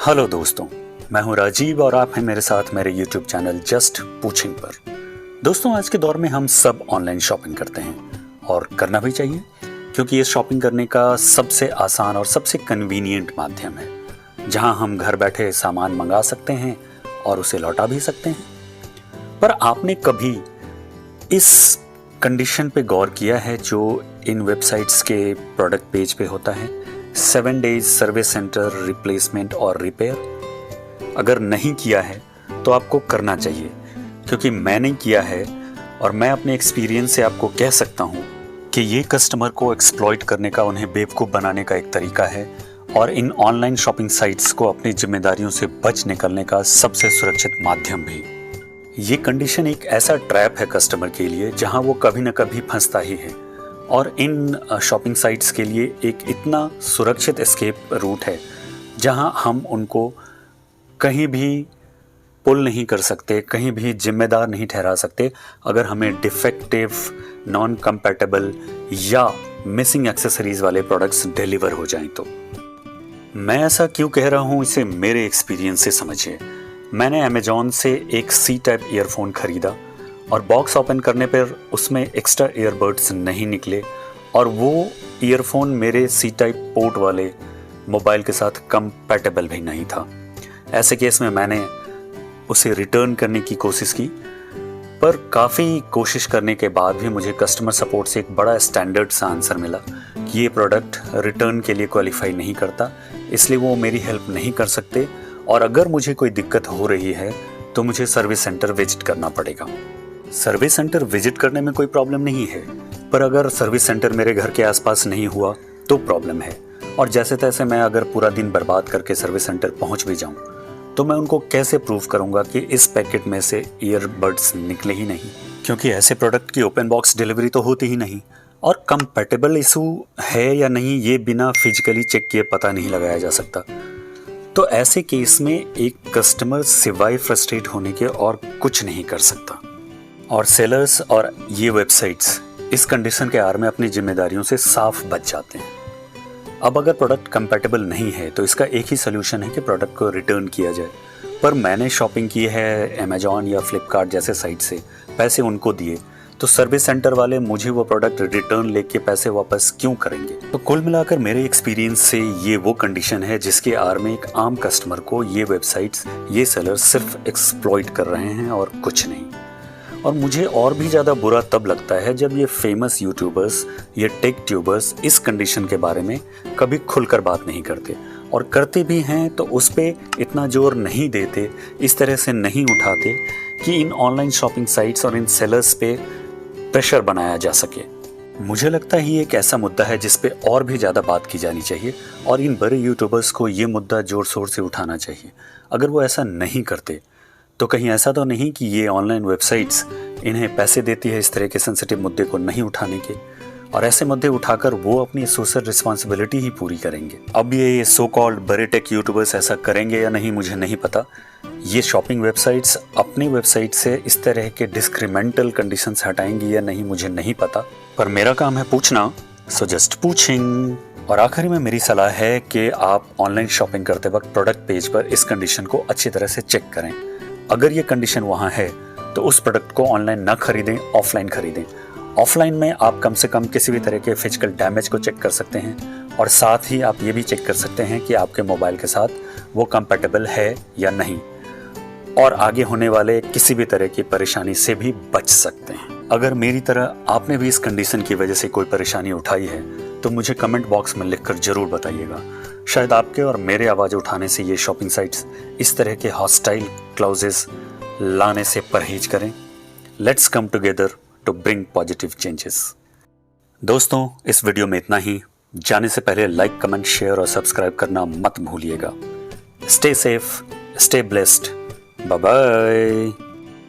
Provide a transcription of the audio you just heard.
Hello दोस्तों, मैं हूं राजीव और आप हैं मेरे साथ मेरे YouTube चैनल जस्ट पूछिंग पर। दोस्तों, आज के दौर में हम सब ऑनलाइन शॉपिंग करते हैं और करना भी चाहिए, क्योंकि ये शॉपिंग करने का सबसे आसान और सबसे कन्वीनियंट माध्यम है, जहां हम घर बैठे सामान मंगा सकते हैं और उसे लौटा भी सकते हैं। पर आपने कभी इस कंडीशन पे गौर किया है जो इन वेबसाइट्स के प्रोडक्ट पेज पे होता है, 7 डेज सर्विस सेंटर रिप्लेसमेंट और रिपेयर? अगर नहीं किया है तो आपको करना चाहिए, क्योंकि मैंने किया है और मैं अपने एक्सपीरियंस से आपको कह सकता हूँ कि ये कस्टमर को एक्सप्लॉइट करने का, उन्हें बेवकूफ़ बनाने का एक तरीका है और इन ऑनलाइन शॉपिंग साइट्स को अपनी जिम्मेदारियों से बच निकलने का सबसे सुरक्षित माध्यम भी। ये कंडीशन एक ऐसा ट्रैप है कस्टमर के लिए जहाँ वो कभी न कभी फंसता ही है, और इन शॉपिंग साइट्स के लिए एक इतना सुरक्षित एस्केप रूट है जहां हम उनको कहीं भी पुल नहीं कर सकते, कहीं भी जिम्मेदार नहीं ठहरा सकते अगर हमें डिफेक्टिव, नॉन कंपैटिबल या मिसिंग एक्सेसरीज वाले प्रोडक्ट्स डिलीवर हो जाएं। तो मैं ऐसा क्यों कह रहा हूं, इसे मेरे एक्सपीरियंस से समझिए। मैंने अमेजॉन से एक सी टाइप ईयरफोन खरीदा और बॉक्स ओपन करने पर उसमें एक्स्ट्रा ईयरबड्स नहीं निकले और वो ईयरफोन मेरे सी टाइप पोर्ट वाले मोबाइल के साथ कंपैटिबल भी नहीं था। ऐसे केस में मैंने उसे रिटर्न करने की कोशिश की, पर काफ़ी कोशिश करने के बाद भी मुझे कस्टमर सपोर्ट से एक बड़ा स्टैंडर्ड सा आंसर मिला कि ये प्रोडक्ट रिटर्न के लिए क्वालिफाई नहीं करता, इसलिए वो मेरी हेल्प नहीं कर सकते और अगर मुझे कोई दिक्कत हो रही है तो मुझे सर्विस सेंटर विजिट करना पड़ेगा। सर्विस सेंटर विजिट करने में कोई प्रॉब्लम नहीं है, पर अगर सर्विस सेंटर मेरे घर के आसपास नहीं हुआ तो प्रॉब्लम है। और जैसे तैसे मैं अगर पूरा दिन बर्बाद करके सर्विस सेंटर पहुंच भी जाऊं तो मैं उनको कैसे प्रूव करूंगा कि इस पैकेट में से ईयरबड्स निकले ही नहीं, क्योंकि ऐसे प्रोडक्ट की ओपन बॉक्स डिलीवरी तो होती ही नहीं। और कंपैटिबल इशू है या नहीं ये बिना फिजिकली चेक किए पता नहीं लगाया जा सकता। तो ऐसे केस में एक कस्टमर सिवाय फ्रस्ट्रेट होने के और कुछ नहीं कर सकता, और सेलर्स और ये वेबसाइट्स इस कंडीशन के आड़ में अपनी जिम्मेदारियों से साफ बच जाते हैं। अब अगर प्रोडक्ट कंपैटिबल नहीं है तो इसका एक ही सोल्यूशन है कि प्रोडक्ट को रिटर्न किया जाए। पर मैंने शॉपिंग की है अमेजॉन या फ्लिपकार्ट जैसे साइट से, पैसे उनको दिए, तो सर्विस सेंटर वाले मुझे वो प्रोडक्ट रिटर्न लेके पैसे वापस क्यों करेंगे? तो कुल मिलाकर मेरे एक्सपीरियंस से ये वो कंडीशन है जिसके आड़ में एक आम कस्टमर को ये वेबसाइट्स, ये सेलर्स सिर्फ एक्सप्लॉइट कर रहे हैं और कुछ नहीं। और मुझे और भी ज़्यादा बुरा तब लगता है जब ये फेमस यूट्यूबर्स, ये टेक ट्यूबर्स इस कंडीशन के बारे में कभी खुलकर बात नहीं करते, और करते भी हैं तो उस पर इतना जोर नहीं देते, इस तरह से नहीं उठाते कि इन ऑनलाइन शॉपिंग साइट्स और इन सेलर्स पे प्रेशर बनाया जा सके। मुझे लगता है ये एक ऐसा मुद्दा है जिस पे और भी ज़्यादा बात की जानी चाहिए और इन बड़े यूट्यूबर्स को ये मुद्दा ज़ोर शोर से उठाना चाहिए। अगर वो ऐसा नहीं करते तो कहीं ऐसा तो नहीं कि ये ऑनलाइन वेबसाइट्स इन्हें पैसे देती है इस तरह के सेंसिटिव मुद्दे को नहीं उठाने के, और ऐसे मुद्दे उठाकर वो अपनी सोशल रिस्पॉन्सिबिलिटी ही पूरी करेंगे। अब ये सो कॉल्ड बड़े टेक यूट्यूबर्स ऐसा करेंगे या नहीं मुझे नहीं पता। ये शॉपिंग वेबसाइट्स अपनी वेबसाइट से इस तरह के डिस्क्रिमिनेटल कंडीशंस हटाएंगी या नहीं मुझे नहीं पता, पर मेरा काम है पूछना, सो जस्ट पूछिंग। और आखिरी में मेरी सलाह है कि आप ऑनलाइन शॉपिंग करते वक्त प्रोडक्ट पेज पर इस कंडीशन को अच्छी तरह से चेक करें। अगर ये कंडीशन वहाँ है तो उस प्रोडक्ट को ऑनलाइन ना खरीदें, ऑफलाइन खरीदें। ऑफलाइन में आप कम से कम किसी भी तरह के फिजिकल डैमेज को चेक कर सकते हैं, और साथ ही आप ये भी चेक कर सकते हैं कि आपके मोबाइल के साथ वो कंपैटिबल है या नहीं, और आगे होने वाले किसी भी तरह की परेशानी से भी बच सकते हैं। अगर मेरी तरह आपने भी इस कंडीशन की वजह से कोई परेशानी उठाई है तो मुझे कमेंट बॉक्स में लिखकर ज़रूर बताइएगा। शायद आपके और मेरे आवाज़ उठाने से ये शॉपिंग साइट्स इस तरह के हॉस्टाइल क्लॉजेस लाने से परहेज करें। Let's come together to bring positive changes. दोस्तों, इस वीडियो में इतना ही। जाने से पहले लाइक, कमेंट, शेयर और सब्सक्राइब करना मत भूलिएगा। Stay safe, stay blessed, bye bye.